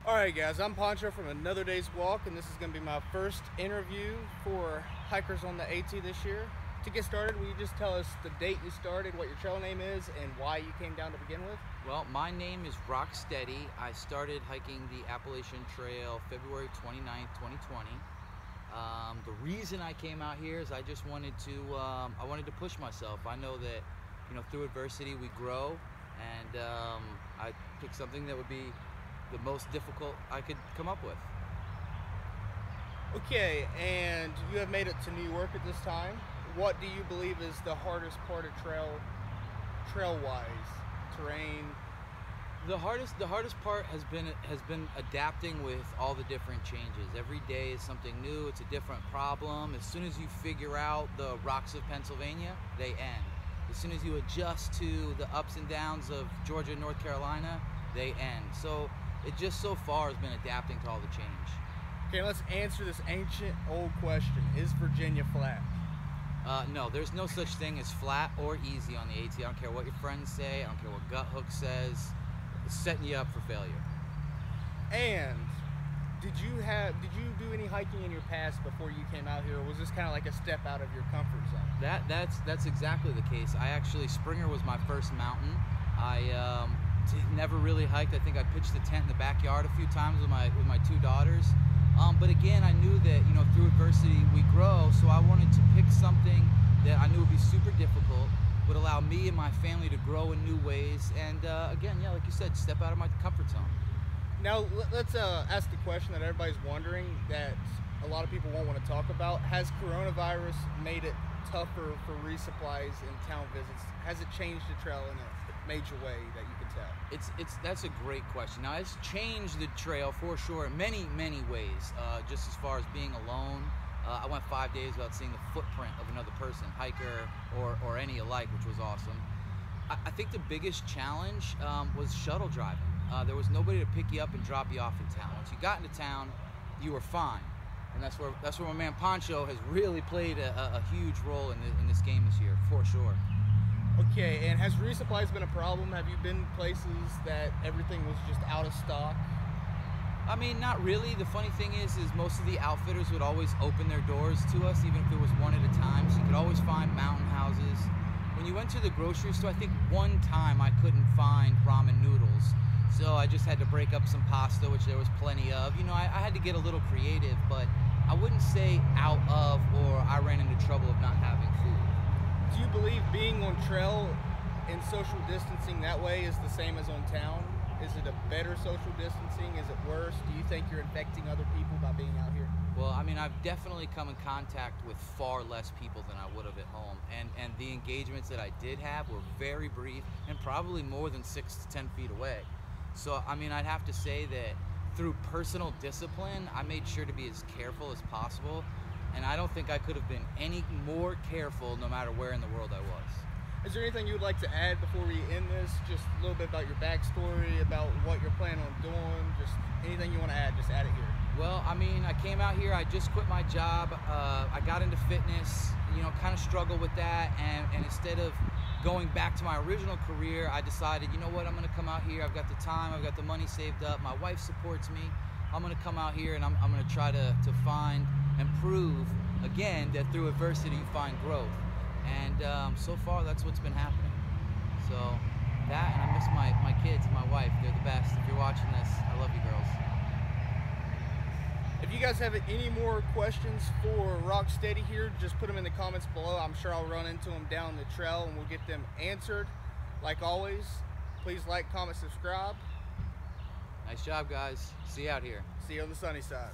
Alright guys, I'm Poncho from Another Day's Walk, and this is going to be my first interview for hikers on the AT this year. To get started, will you just tell us the date you started, what your trail name is, and why you came down to begin with? Well, my name is Rocksteady. I started hiking the Appalachian Trail February 29th, 2020. The reason I came out here is I just wanted to push myself. I know that, through adversity we grow, and I picked something that would be the most difficult I could come up with. Okay, and you have made it to New York at this time. What do you believe is the hardest part of trail-wise, terrain? The hardest part has been adapting with all the different changes. Every day is something new. It's a different problem. As soon as you figure out the rocks of Pennsylvania, they end. As soon as you adjust to the ups and downs of Georgia and North Carolina, they end. So it just so far has been adapting to all the change. Okay, let's answer this ancient old question. Is Virginia flat? No, there's no such thing as flat or easy on the AT. I don't care what your friends say. I don't care what Gut Hook says. It's setting you up for failure. And did you do any hiking in your past before you came out here, or was this kind of like a step out of your comfort zone? That's exactly the case. Springer was my first mountain. I never really hiked. I think I pitched the tent in the backyard a few times with my two daughters. But again, I knew that through adversity we grow. So I wanted to pick something that I knew would be super difficult, would allow me and my family to grow in new ways. And again, yeah, like you said, step out of my comfort zone. Now let's ask the question that everybody's wondering, that a lot of people won't want to talk about. Has coronavirus made it tougher for resupplies and town visits? Has it changed the trail in a major way that you can tell? That's a great question. Now, it's changed the trail for sure in many ways. Just as far as being alone, I went 5 days without seeing the footprint of another person, hiker or any alike, which was awesome. I think the biggest challenge was shuttle driving. There was nobody to pick you up and drop you off in town. Once you got into town, you were fine. And that's where my man Poncho has really played a huge role in this game this year, for sure. Okay, and has resupplies been a problem? Have you been places that everything was just out of stock? I mean, not really. The funny thing is most of the outfitters would always open their doors to us, even if it was one at a time. So you could always find mountain houses. When you went to the grocery store, I think one time I couldn't find ramen noodles. So I just had to break up some pasta, which there was plenty of. I had to get a little creative, but I wouldn't say out of or I ran into trouble of not having food. Do you believe being on trail and social distancing that way is the same as on town? Is it a better social distancing? Is it worse? Do you think you're infecting other people by being out here? Well, I mean, I've definitely come in contact with far less people than I would have at home. And the engagements that I did have were very brief and probably more than 6 to 10 feet away. So, I mean, I'd have to say that through personal discipline, I made sure to be as careful as possible. And I don't think I could have been any more careful no matter where in the world I was. Is there anything you would like to add before we end this? Just a little bit about your backstory, about what you're planning on doing, just anything you want to add, just add it here. Well, I mean, I came out here, I just quit my job, I got into fitness, kind of struggled with that, and instead of going back to my original career, I decided, you know what, I'm going to come out here, I've got the time, I've got the money saved up, my wife supports me, I'm going to come out here and I'm going to try to find and prove again that through adversity you find growth. And so far that's what's been happening. So that, and I miss my kids and my wife. They're the best. If you're watching this, I love you girls. If you guys have any more questions for Rocksteady here, just put them in the comments below. I'm sure I'll run into them down the trail and we'll get them answered. Like always, please like, comment, subscribe. Nice job, guys. See you out here. See you on the sunny side.